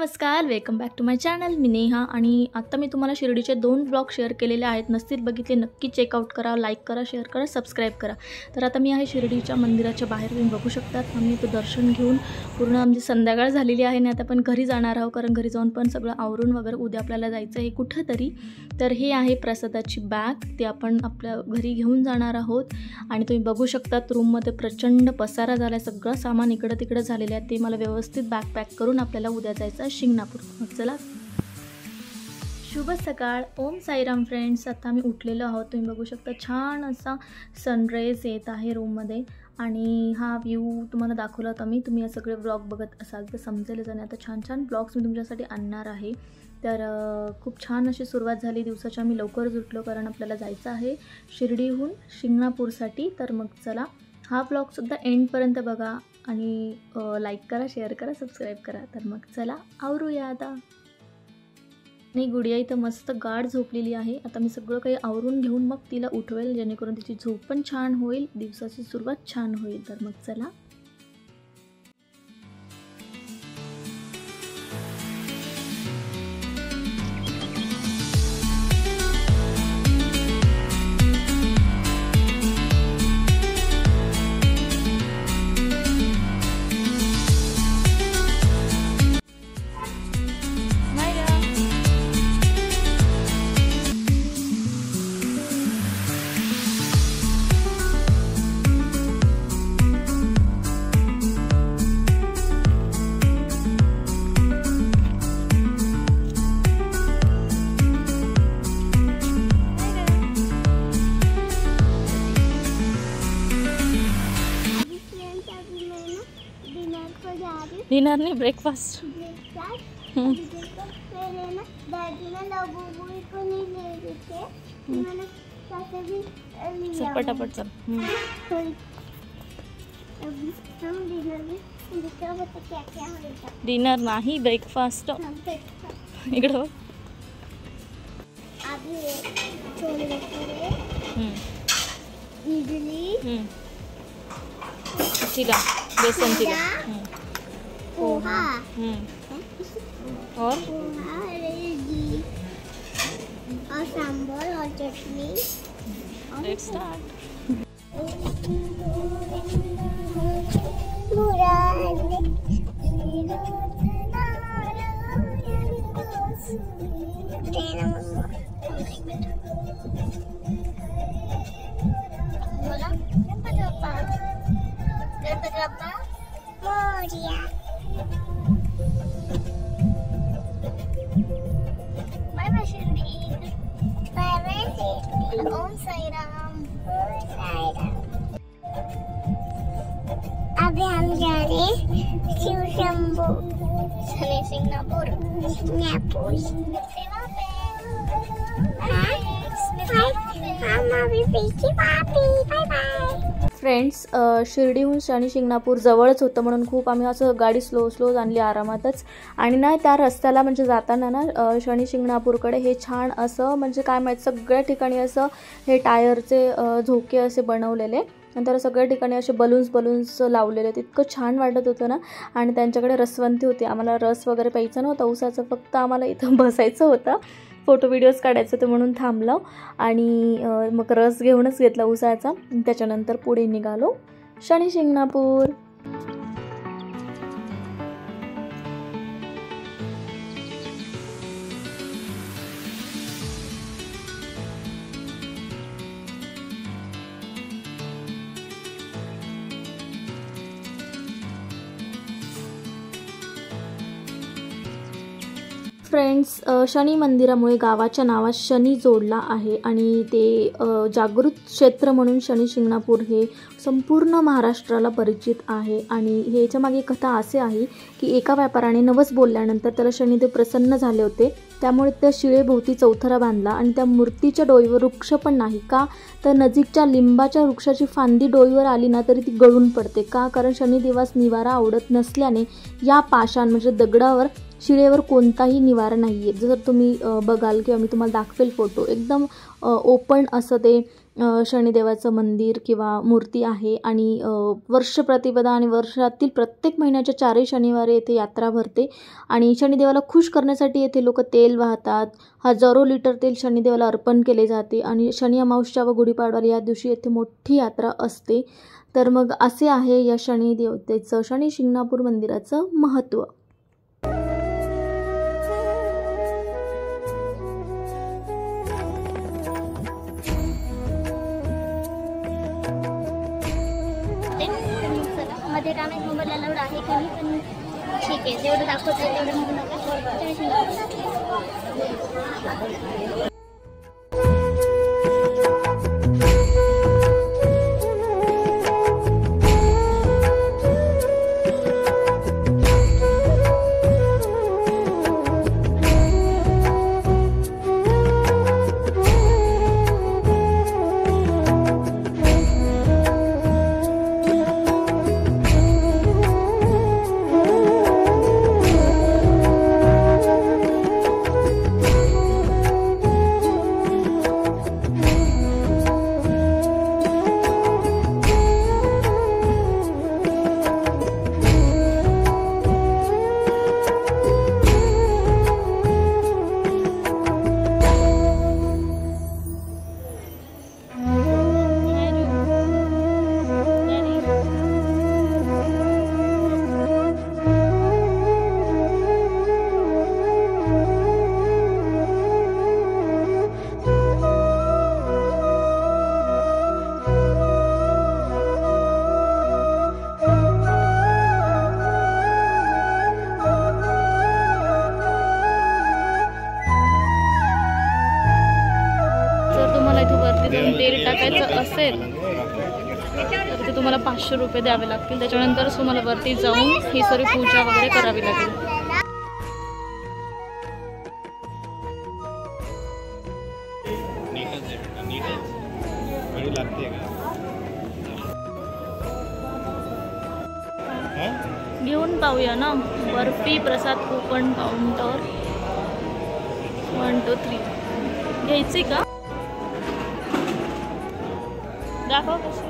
नमस्कार, welcome back to my channel. मी नेहा आणि आता मी तुम्हाला शिर्डीचे 2 ब्लॉग शेअर केलेले आहेत. नसतील बघितले नक्की चेकआउट करा, लाईक करा, शेअर करा, सबस्क्राईब करा. तर आता मी आहे शिर्डीच्या मंदिराच्या बाहेर. तुम्ही बघू शकतात आम्ही इथं दर्शन घेऊन पूर्ण आमची संध्याकाळ झालेली आहे आणि आता आपण घरी जाणार आहोत, कारण घरी जाऊन पण सगळं आवरून वगैरे उद्या आपल्याला जायचं आहे कुठंतरी. तर हे आहे प्रसादाची बॅग, ती आपण आपल्या घरी घेऊन जाणार आहोत. आणि तुम्ही बघू शकतात रूममध्ये प्रचंड पसारा झाला आहे, सगळं सामान इकडं तिकडं झालेलं आहे. ते मला व्यवस्थित बॅग पॅक करून आपल्याला उद्या जायचं आहे शिंगणापूर. मग चला, शुभ सकाळ. ओम साईराम फ्रेंड्स. आता आम्ही उठलेलो आहोत. तुम्ही बघू शकता छान असा सनराईज येत आहे रूममध्ये आणि हा व्ह्यू तुम्हाला दाखवला होता मी. तुम्ही हे सगळे ब्लॉग बघत असाल तर समजेलच. आणि आता छान छान ब्लॉग्स मी तुमच्यासाठी आणणार आहे. तर खूप छान अशी सुरुवात झाली दिवसाची. आम्ही लवकरच उठलो कारण आपल्याला जायचं आहे शिर्डीहून शिंगणापूरसाठी. तर मग चला, हा ब्लॉगसुद्धा एंडपर्यंत बघा आणि लाईक करा, शेअर करा, सबस्क्राईब करा. तर मग चला आवरूया आता. आणि गुडिया इथं मस्त गाढ झोपलेली आहे. आता मी सगळं काही आवरून घेऊन मग तिला उठवेल, जेणेकरून तिची झोप पण छान होईल, दिवसाची सुरुवात छान होईल. तर मग चला. डिनर नहीं, ब्रेकफास्ट. चल पटापट चल. डिनर नाही, ब्रेकफास्ट. इकडं इडली, चिला, बेसन चिला, पोहा, और सांभर और चटनी. Let's start. ओम साईराम. अभी हम जा रहे शिव शंभू शनि शिंगणापूर. फ्रेंड्स, शिर्डीहून शनी शिंगणापूर जवळच होतं म्हणून खूप आम्ही असं गाडी स्लो आणली आरामातच. आणि ना त्या रस्त्याला म्हणजे जाताना ना शनी शिंगणापूरकडे हे छान असं म्हणजे काय माहीत सगळ्या ठिकाणी असं हे टायरचे झोके असे बनवलेले, नंतर सगळ्या ठिकाणी असे बलून्स लावलेले. इतकं छान वाटत होतं ना. आणि त्यांच्याकडे रसवंती होती. आम्हाला रस वगैरे प्यायचं नव्हतं उसाचं, फक्त आम्हाला इथं बसायचं होतं, फोटो व्हिडिओज काढायचं होतं म्हणून थांबलो. आणि मग रस घेऊनच घेतला उसाचा. त्याच्यानंतर पुढे निघालो शनी शिंगणापूर. फ्रेंड्स, शनी मंदिरामुळे गावाच्या नावात शनी जोडला आहे आणि ते जागृत क्षेत्र म्हणून शनी शिंगणापूर हे संपूर्ण महाराष्ट्राला परिचित आहे. आणि ह्याच्या मागे कथा असे आहे की एका व्यापाऱ्याने नवस बोलल्यानंतर त्याला शनिदेव प्रसन्न झाले होते. त्यामुळे त्या शिळेभोवती चौथरा बांधला आणि त्या मूर्तीच्या डोईवर वृक्ष पण नाही. का तर नजीकच्या लिंबाच्या वृक्षाची फांदी डोईवर आली ना तरी ती गळून पडते. का कारण शनिदेवास निवारा आवडत नसल्याने या पाषाण म्हणजे दगडावर शिळेवर कोणताही निवारा नाही आहे. जर तुम्ही बघाल किंवा मी तुम्हाला दाखवेल फोटो, एकदम ओपन असं ते शनिदेवाचं मंदिर किंवा मूर्ती आहे आणि वर्ष प्रतिपदा आणि वर्षातील प्रत्येक महिन्याच्या 4 शनिवारी येथे यात्रा भरते आणि शनिदेवाला खुश करण्यासाठी येथे लोक तेल वाहतात. हजारो लिटर तेल शनिदेवाला अर्पण केले जाते आणि शनी अमावस्या व गुढीपाडवा या दिवशी येथे मोठी यात्रा असते. तर मग असे आहे या शनी देवतेचं, शनी शिंगणापूर मंदिराचं महत्त्व. मध्ये काम एक मोबाईल अलाउड आहे का नाही, पण ठीक आहे, जेवढं दाखवत आहे तेवढं म्हणू नका. तेल टाकायचं असेल तर ते तुम्हाला 500 रुपये द्यावे लागतील. त्याच्यानंतर तुम्हाला वरती जाऊन ही सर्व पूजा वगैरे करावी लागेल. घेऊन पाहूया ना. बर्फी प्रसाद कोकण काउंटर 1 2 3 घ्यायची का? दाखव कशी.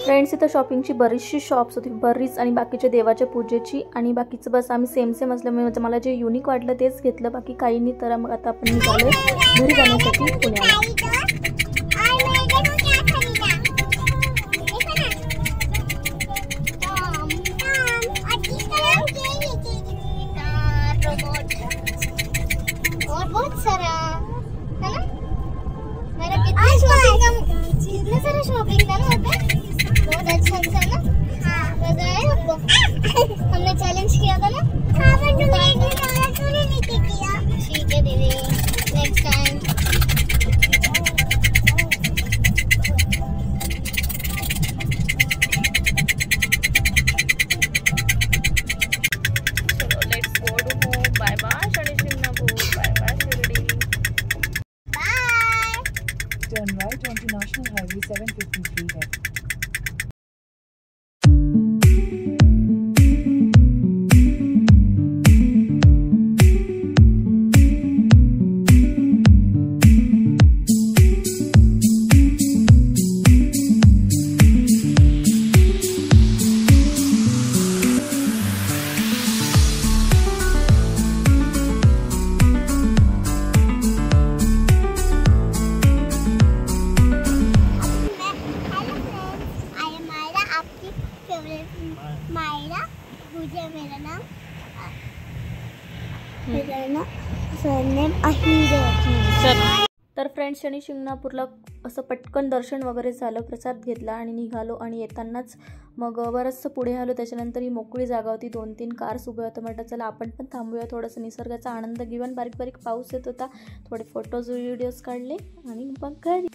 फ्रेंड्स, इथं शॉपिंगची बरीचशी शॉप्स होती, बरीच, आणि बाकीच्या देवाच्या पूजेची आणि बाकीचं बस आम्ही सेम असल्यामुळे मला जे युनिक वाटलं तेच घेतलं, बाकी काही नाही. तर मग आता आपण निघालो घरी जाण्यासाठी पुण्याला. शॉपिंग बहुत अच्छा ना. हाँ, मजा आया आपको? हमने चैलेंज किया था ना. हाँ, पर तूने नहीं किया. ठीक है दीदी, नेक्स्ट टाइम. चलो let's go to home. Bye bye Shani Shingnapur. Bye bye Shirdi. Bye. Turn right onto National Highway 753F. तर फ्रेंड्स, शनी शिंगणापूरला असं पटकन दर्शन वगैरे झालं, प्रसाद घेतला आणि निघालो. आणि येतानाच मग बरंचसं पुढे आलो. त्याच्यानंतर ही मोकळी जागा होती, 2-3 कार्स उभे होते. म्हटलं चला आपण पण थांबूया, थोडंसं निसर्गाचा आनंद घेऊन. बारीक बारीक पाऊस येत होता, थोडे फोटोज व्हिडिओज काढले आणि मग घरी.